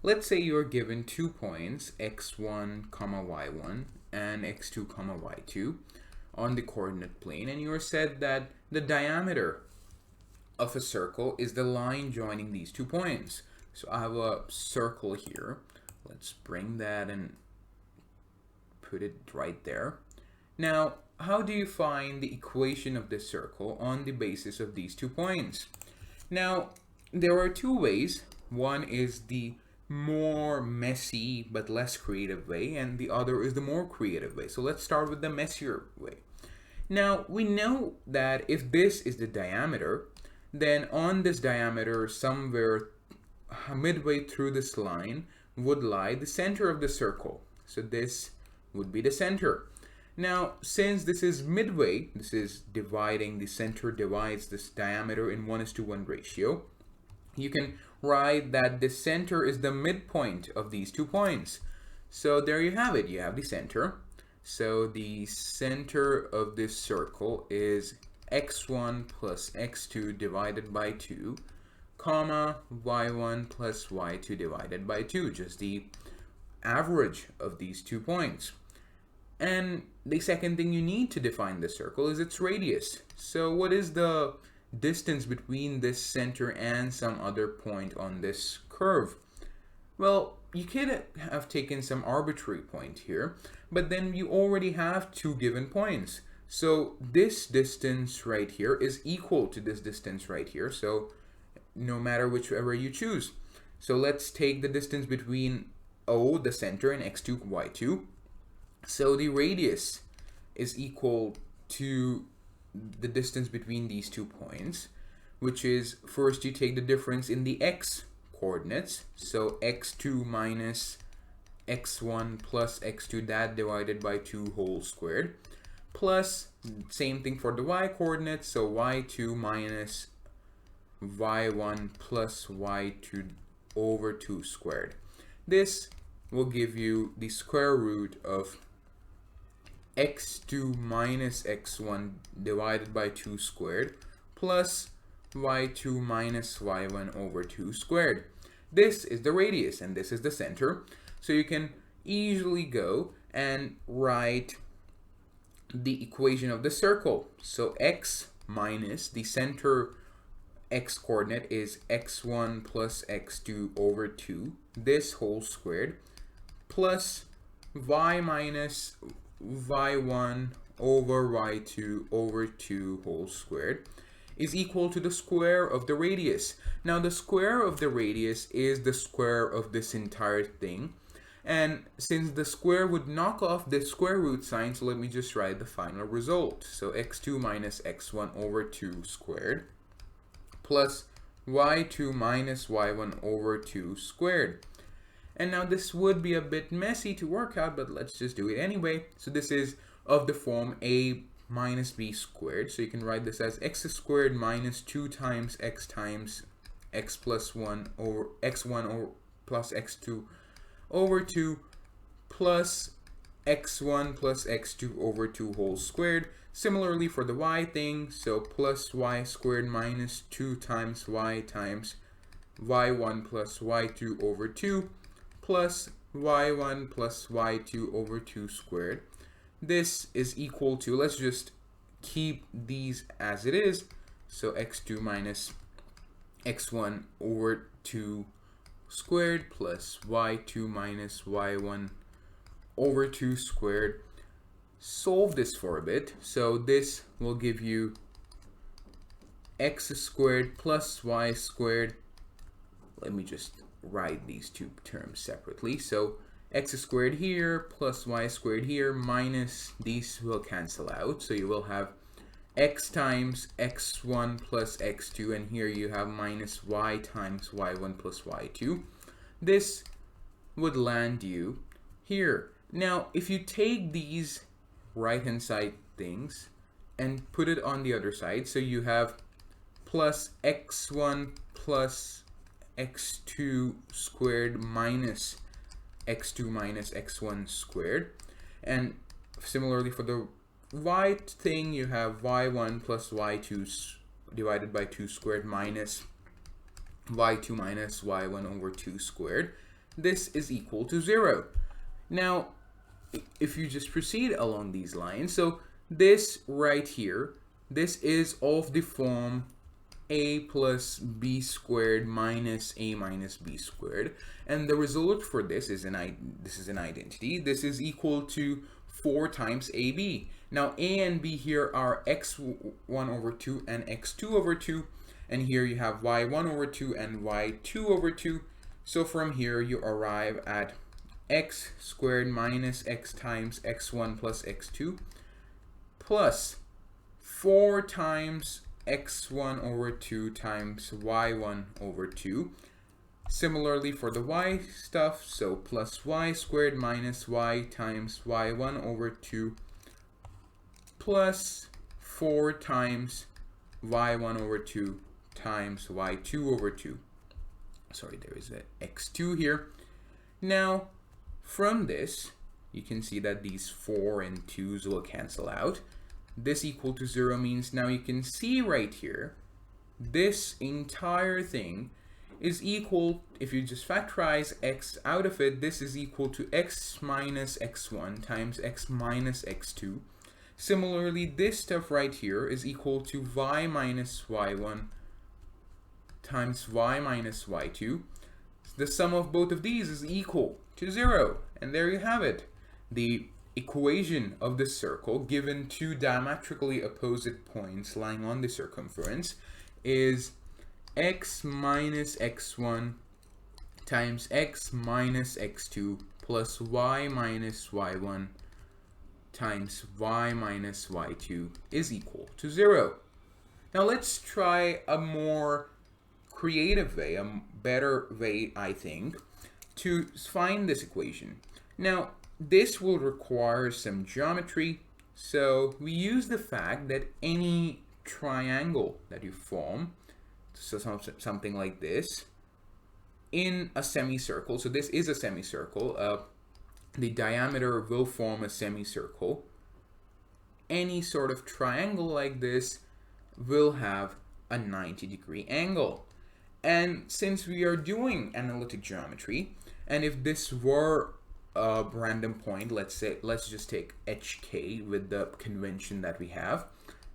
Let's say you're given 2 points, x1, y1, and x2, y2 on the coordinate plane, and you're said that the diameter of a circle is the line joining these 2 points. So I have a circle here. Let's bring that and put it right there. Now, how do you find the equation of this circle on the basis of these 2 points? Now, there are 2 ways. One is the more messy but less creative way, and the other is the more creative way. So let's start with the messier way. Now, we know that if this is the diameter, then on this diameter, somewhere midway through this line would lie the center of the circle. So this would be the center. Now, since this is midway, this is dividing, the center divides this diameter in 1:1 ratio, you can write that the center is the midpoint of these 2 points. So there you have it, you have the center. So the center of this circle is x1 plus x2 divided by 2, comma, y1 plus y2 divided by 2, just the average of these 2 points. And the second thing you need to define the circle is its radius. So what is the distance between this center and some other point on this curve? Well, you could have taken some arbitrary point here, but then you already have 2 given points. So this distance right here is equal to this distance right here, so no matter whichever you choose. So let's take the distance between O, the center, and x2, y2. So the radius is equal to the distance between these 2 points, which is, first you take the difference in the x coordinates, so x2 minus x1 plus x2, that divided by 2 whole squared, plus same thing for the y coordinates, so y2 minus y1 plus y2 over 2 squared. This will give you the square root of x2 minus x1 divided by 2 squared plus y2 minus y1 over 2 squared. This is the radius and this is the center. So you can easily go and write the equation of the circle. So x minus the center x coordinate is x1 plus x2 over 2, this whole squared, plus y minus y1 over y2 over 2 whole squared is equal to the square of the radius. Now the square of the radius is the square of this entire thing, and since the square would knock off the square root sign, so let me just write the final result. So x2 minus x1 over 2 squared plus y2 minus y1 over 2 squared. And now this would be a bit messy to work out, but let's just do it anyway. So this is of the form a minus b squared. So you can write this as x squared minus 2 times x plus 1 over x1 over plus x2 over 2 plus x1 plus x2 over 2 whole squared. Similarly for the y thing, so plus y squared minus 2 times y times y1 plus y2 over 2 plus y1 plus y2 over 2 squared. This is equal to, let's just keep these as it is, so x2 minus x1 over 2 squared plus y2 minus y1 over 2 squared. Solve this for a bit. So this will give you x squared plus y squared. Let me just write these 2 terms separately. So x squared here plus y squared here minus these will cancel out. So you will have x times x1 plus x2, and here you have minus y times y1 plus y2. This would land you here. Now, if you take these right-hand side things and put it on the other side, so you have plus x1 plus x2 squared minus x2 minus x1 squared, and similarly for the y thing, you have y1 plus y2 divided by 2 squared minus y2 minus y1 over 2 squared. this is equal to 0. Now, if you just proceed along these lines, so this right here, this is of the form a plus b squared minus a minus b squared, and the result for this is an identity. This is equal to 4 times ab. Now a and b here are x1 over 2 and x2 over 2, and here you have y1 over 2 and y2 over 2. So from here you arrive at x squared minus x times x1 plus x2 plus 4 times x1 over 2 times y1 over 2. Similarly for the y stuff, so plus y squared minus y times y1 over 2 plus 4 times y1 over 2 times y2 over 2. Sorry, there is an x2 here. Now, from this, you can see that these 4 and 2's will cancel out. This equal to 0 means now you can see right here, this entire thing is equal, if you just factorize x out of it, this is equal to x minus x1 times x minus x2. Similarly, this stuff right here is equal to y minus y1 times y minus y2. The sum of both of these is equal to 0. And there you have it. The equation of the circle given two diametrically opposite points lying on the circumference is x minus x1 times x minus x2 plus y minus y1 times y minus y2 is equal to 0. Now let's try a more creative way, a better way, I think, to find this equation. Now, this will require some geometry, so we use the fact that any triangle that you form, so something like this, in a semicircle, so this is a semicircle, the diameter will form a semicircle. Any sort of triangle like this will have a 90-degree angle. And since we are doing analytic geometry, and if this were a random point, let's just take hk with the convention that we have,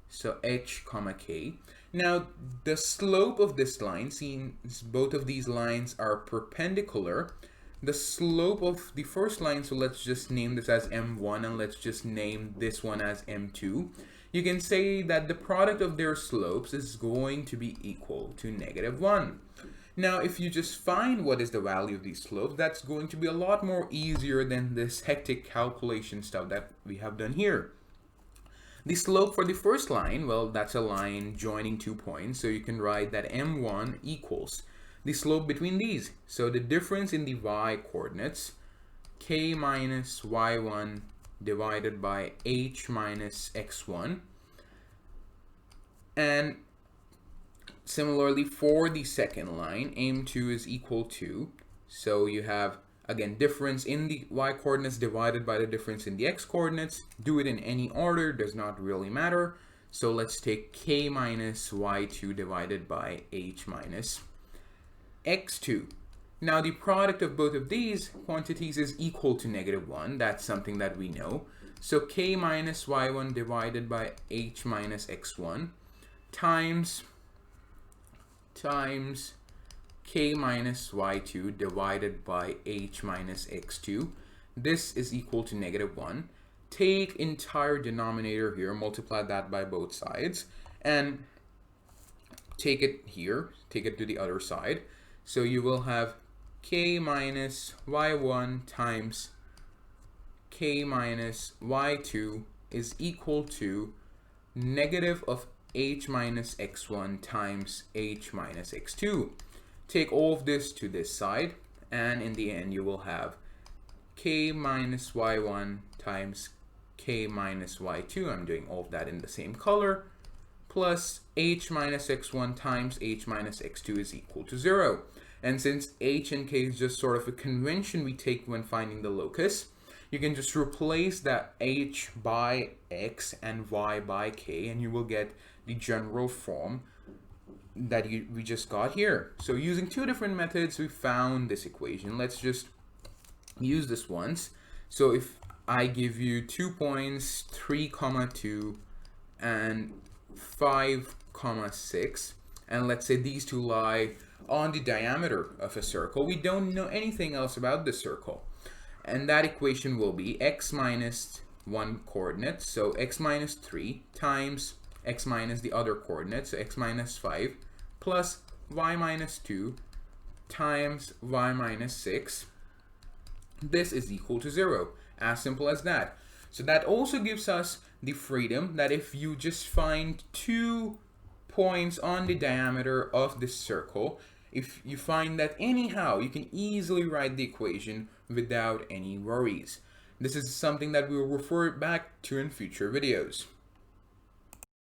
so h comma k. Now the slope of this line, since both of these lines are perpendicular, the slope of the first line, so let's just name this as m1 and let's just name this one as m2. You can say that the product of their slopes is going to be equal to -1. Now, if you just find what is the value of these slopes, that's going to be a lot more easier than this hectic calculation stuff that we have done here. The slope for the first line, well, that's a line joining 2 points, so you can write that m1 equals the slope between these. So the difference in the y coordinates, k minus y1 divided by h minus x1. And similarly for the second line, m2 is equal to, so you have again difference in the y coordinates divided by the difference in the x coordinates. Do it in any order, does not really matter. So let's take k minus y2 divided by h minus x2. Now the product of both of these quantities is equal to -1. That's something that we know. So k minus y1 divided by h minus x1 times k minus y2 divided by h minus x2. This is equal to -1. Take entire denominator here, multiply that by both sides, and take it here, take it to the other side. So you will have k minus y1 times k minus y2 is equal to negative of h minus x1 times h minus x2. Take all of this to this side, and in the end you will have k minus y1 times k minus y2, I'm doing all of that in the same color, plus h minus x1 times h minus x2 is equal to 0. And since h and k is just sort of a convention we take when finding the locus, you can just replace that h by x and y by k, and you will get the general form we just got here. So using two different methods, we found this equation. Let's just use this once. So if I give you 2 points, 3, 2, and 5, 6, and let's say these two lie on the diameter of a circle, we don't know anything else about the circle. And that equation will be x minus 1 coordinate, so x minus 3 times x minus the other coordinate, so x minus 5, plus y minus 2 times y minus 6. This is equal to 0. As simple as that. So that also gives us the freedom that if you just find 2 points on the diameter of this circle, if you find that anyhow, you can easily write the equation without any worries. This is something that we will refer back to in future videos.